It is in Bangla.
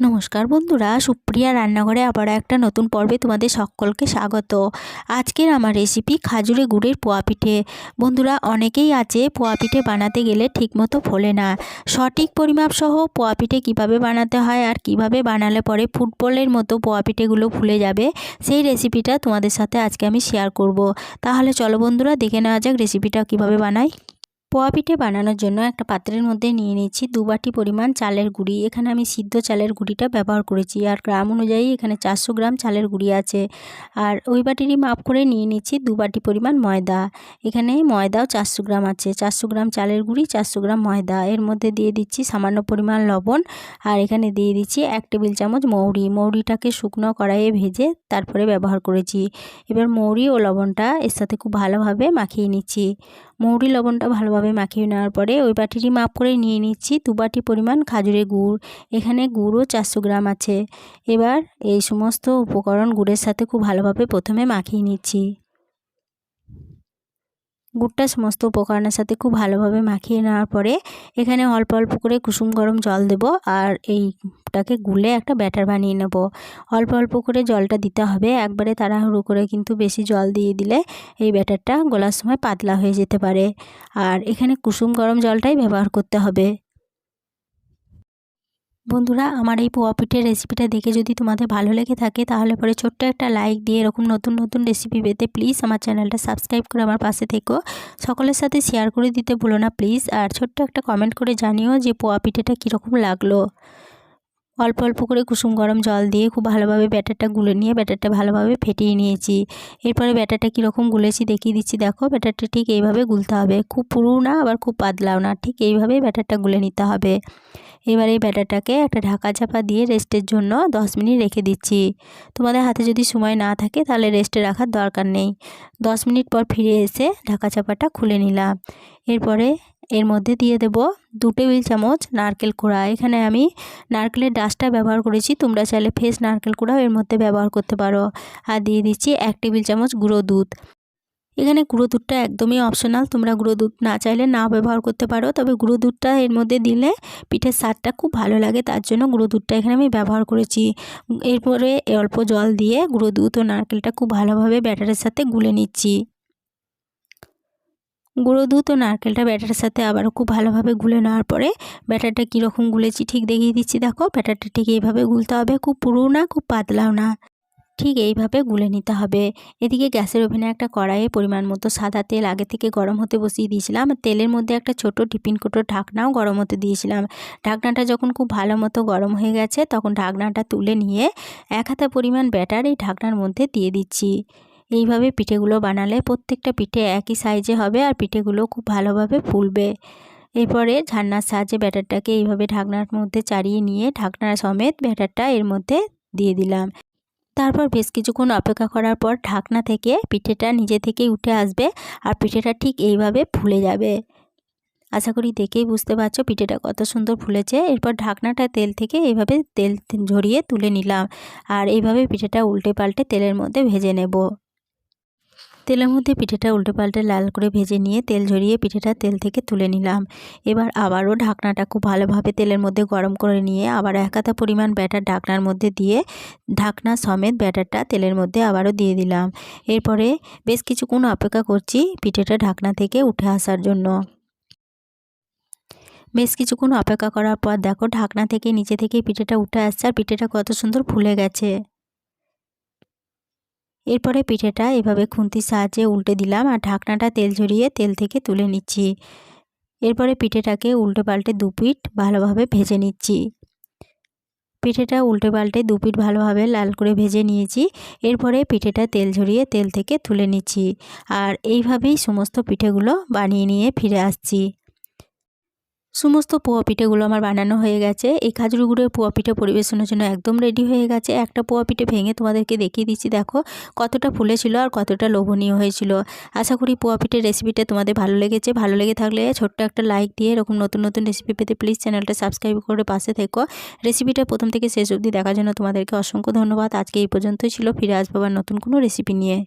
নমস্কার বন্ধুরা, সুপ্রিয়া রান্নাঘরে আবার একটা নতুন পর্বে তোমাদের সকলকে স্বাগত। আজকের আমার রেসিপি খাজুরে গুড়ের পোয়া পিঠে। বন্ধুরা, অনেকেই আছে পোয়া পিঠে বানাতে গেলে ঠিকমতো ফোলে না। সঠিক পরিমাপ সহ পোয়া পিঠে কীভাবে বানাতে হয় আর কিভাবে বানালে পরে ফুটবলের মতো পোয়া পিঠেগুলো ফুলে যাবে, সেই রেসিপিটা তোমাদের সাথে আজকে আমি শেয়ার করব। তাহলে চলো বন্ধুরা, দেখে নেওয়া যাক রেসিপিটা কিভাবে বানাই। পোয়া পিঠে বানানোর জন্য একটা পাত্রের মধ্যে নিয়ে নিচ্ছি 2 বাটি পরিমাণ চালের গুঁড়ি। এখানে আমি সিদ্ধ চালের গুঁড়িটা ব্যবহার করেছি, আর গ্রাম অনুযায়ী এখানে 400 গ্রাম চালের গুঁড়ি আছে। আর ওই বাটিরই মাপ করে নিয়ে নিচ্ছি 2 বাটি পরিমাণ ময়দা। এখানে ময়দাও 400 গ্রাম আছে। 400 গ্রাম চালের গুঁড়ি, 400 গ্রাম ময়দা। এর মধ্যে দিয়ে দিচ্ছি সামান্য পরিমাণ লবণ, আর এখানে দিয়ে দিচ্ছি 1 টেবিল চামচ মৌরি। মৌরিটাকে শুকনো কড়াইয়ে ভেজে তারপরে ব্যবহার করেছি। এবার মৌরি ও লবণটা এর সাথে খুব ভালোভাবে মাখিয়ে নিচ্ছি। মৌরি লবণটা ভালোভাবে মাখিয়ে নেওয়ার পরে ওই বাটিরই মাপ করে নিয়ে নিচ্ছি 2 বাটি পরিমাণ খাজুরের গুড়। এখানে গুড়ও 400 গ্রাম আছে। এবার এই সমস্ত উপকরণ গুড়ের সাথে খুব ভালোভাবে প্রথমে মাখিয়ে নিচ্ছি। গুড়টা সমস্ত উপকরণের সাথে খুব ভালোভাবে মাখিয়ে নেওয়ার পরে এখানে অল্প অল্প করে কুসুম গরম জল দেব, আর এইটাকে গুলে একটা ব্যাটার বানিয়ে নেব। অল্প অল্প করে জলটা দিতে হবে, একবারে তাড়াহুড়ো করে কিন্তু বেশি জল দিয়ে দিলে এই ব্যাটারটা গলার সময় পাতলা হয়ে যেতে পারে। আর এখানে কুসুম গরম জলটাই ব্যবহার করতে হবে। বন্ধুরা, আমার এই পোয়া পিঠের রেসিপিটা দেখে যদি তোমাদের ভালো লেগে থাকে তাহলে পরে ছোট্ট একটা লাইক দিয়ে এরকম নতুন নতুন রেসিপি পেতে প্লিজ আমার চ্যানেলটা সাবস্ক্রাইব করে আমার পাশে থেকো। সকলের সাথে শেয়ার করে দিতে ভুলো না প্লিজ। আর ছোট্ট একটা কমেন্ট করে জানিও যে পোয়া পিঠেটা কীরকম লাগলো। অল্প অল্প করে কুসুম গরম জল দিয়ে খুব ভালোভাবে ব্যাটারটা গুলে নিয়ে ব্যাটারটা ভালোভাবে ফেটিয়ে নিয়েছি। এরপরে ব্যাটারটা কীরকম গুলেছি দেখিয়ে দিচ্ছি। দেখো, ব্যাটারটা ঠিক এইভাবে গুলতে হবে, খুব পুরু না আবার খুব পাতলাও না, ঠিক এইভাবেই ব্যাটারটা গুলে নিতে হবে। এবার এই ব্যাটারটাকে একটা ঢাকা চাপা দিয়ে রেস্টের জন্য 10 মিনিট রেখে দিচ্ছি। তোমাদের হাতে যদি সময় না থাকে তাহলে রেস্টে রাখার দরকার নেই। 10 মিনিট পর ফিরে এসে ঢাকা চাপাটা খুলে নিলাম। এরপরে এর মধ্যে দিয়ে দেব 2 টেবিল চামচ নারকেল কোড়া। এখানে আমি নারকেলের ডাঁশটা ব্যবহার করেছি, তোমরা চাইলে ফ্রেশ নারকেল কোড়াও এর মধ্যে ব্যবহার করতে পারো। আর দিয়ে দিচ্ছি 1 টেবিল চামচ গুঁড়ো দুধ। এখানে গুঁড়ো দুধটা একদমই অপশনাল, তোমরা গুঁড়ো দুধ না চাইলে না ব্যবহার করতে পারো, তবে গুঁড়ো দুধটা এর মধ্যে দিলে পিঠের স্বাদটা খুব ভালো লাগে, তার জন্য গুঁড়ো দুধটা এখানে আমি ব্যবহার করেছি। এরপরে অল্প জল দিয়ে গুঁড়ো দুধ ও নারকেলটা খুব ভালোভাবে ব্যাটারের সাথে গুলে নিচ্ছি। গুঁড়ো দুধ ও নারকেলটা ব্যাটারের সাথে আবারও খুব ভালোভাবে গুলে নেওয়ার পরে ব্যাটারটা কীরকম গুলেছি ঠিক দেখিয়ে দিচ্ছি। দেখো, ব্যাটারটা ঠিক এইভাবে গুলতে হবে, খুব পুরু না খুব পাতলাও না, ঠিক এইভাবে গুলে নিতে হবে। এদিকে গ্যাসের ওভেনে একটা কড়াইয়ে পরিমাণ মতো সাদা তেল আগে থেকে গরম হতে বসিয়ে দিয়েছিলাম। তেলের মধ্যে একটা ছোট টিফিন কৌটোর ঢাকনাও গরম হতে দিয়েছিলাম। ঢাকনাটা যখন খুব ভালো মতো গরম হয়ে গেছে তখন ঢাকনাটা তুলে নিয়ে 1 হাতা পরিমাণ ব্যাটার এই ঢাকনার মধ্যে দিয়ে দিচ্ছি। এইভাবে পিঠেগুলো বানালে প্রত্যেকটা পিঠে একই সাইজে হবে আর পিঠেগুলো খুব ভালোভাবে ফুলবে। এরপরে ঝান্নার সাহায্যে ব্যাটারটাকে এইভাবে ঢাকনার মধ্যে চাড়িয়ে নিয়ে ঢাকনা সমেত ব্যাটারটা এর মধ্যে দিয়ে দিলাম। তারপর বেশ কিছুক্ষণ অপেক্ষা করার পর ঢাকনা থেকে পিঠেটা নিজে থেকেই উঠে আসবে, আর পিঠেটা ঠিক এইভাবে ফুলে যাবে। আশা করি দেখেই বুঝতে পারছো পিঠেটা কত সুন্দর ফুলেছে। এরপর ঢাকনাটা তেল থেকে এইভাবে তেল ঝরিয়ে তুলে নিলাম, আর এইভাবে পিঠেটা উল্টে পাল্টে তেলের মধ্যে ভেজে নেব। তেলের মধ্যে পিঠেটা উল্টে পাল্টে লাল করে ভেজে নিয়ে তেল ঝরিয়ে পিঠেটা তেল থেকে তুলে নিলাম। এবার আবারও ঢাকনাটা খুব ভালোভাবে তেলের মধ্যে গরম করে নিয়ে আবার 1 হাতা পরিমাণ ব্যাটার ঢাকনার মধ্যে দিয়ে ঢাকনা সমেত ব্যাটারটা তেলের মধ্যে আবারও দিয়ে দিলাম। এরপরে বেশ কিছুক্ষণ অপেক্ষা করছি পিঠেটা ঢাকনা থেকে উঠে আসার জন্য। বেশ কিছুক্ষণ অপেক্ষা করার পর দেখো, ঢাকনা থেকে নিচে থেকে পিঠেটা উঠে আসছে আর পিঠেটা কত সুন্দর ফুলে গেছে। এরপরে পিঠেটা এভাবে খুন্তির সাহায্যে উল্টে দিলাম, আর ঢাকনাটা তেল ঝরিয়ে তেল থেকে তুলে নিচ্ছি। এরপরে পিঠেটাকে উল্টে পাল্টে 2 পিঠ ভালোভাবে ভেজে নিচ্ছি। পিঠেটা উল্টে পাল্টে 2 পিঠ ভালোভাবে লাল করে ভেজে নিয়েছি। এরপরে পিঠেটা তেল ঝরিয়ে তেল থেকে তুলে নিচ্ছি। আর এইভাবেই সমস্ত পিঠেগুলো বানিয়ে নিয়ে ফিরে আসছি। সমস্ত পোয়া পিঠেগুলো আমার বানানো হয়ে গেছে। এই খাজুর গুড়ের পোয়া পিঠে পরিবেশনের জন্য একদম রেডি হয়ে গেছে। একটা পোয়া পিঠে ভেঙে তোমাদেরকে দেখিয়ে দিচ্ছি, দেখো কতটা ফুলেছিল আর কতটা লোভনীয় হয়েছিল। আশা করি পোয়া পিঠের রেসিপিটা তোমাদের ভালো লেগেছে। ভালো লেগে থাকলে ছোট্ট একটা লাইক দিয়ে এরকম নতুন নতুন রেসিপি পেতে প্লিজ চ্যানেলটা সাবস্ক্রাইব করে পাশে থেকো। রেসিপিটা প্রথম থেকে শেষ অবধি দেখার জন্য তোমাদেরকে অসংখ্য ধন্যবাদ। আজকে এই পর্যন্তই ছিল, ফিরে আসবো আবার নতুন কোনো রেসিপি নিয়ে।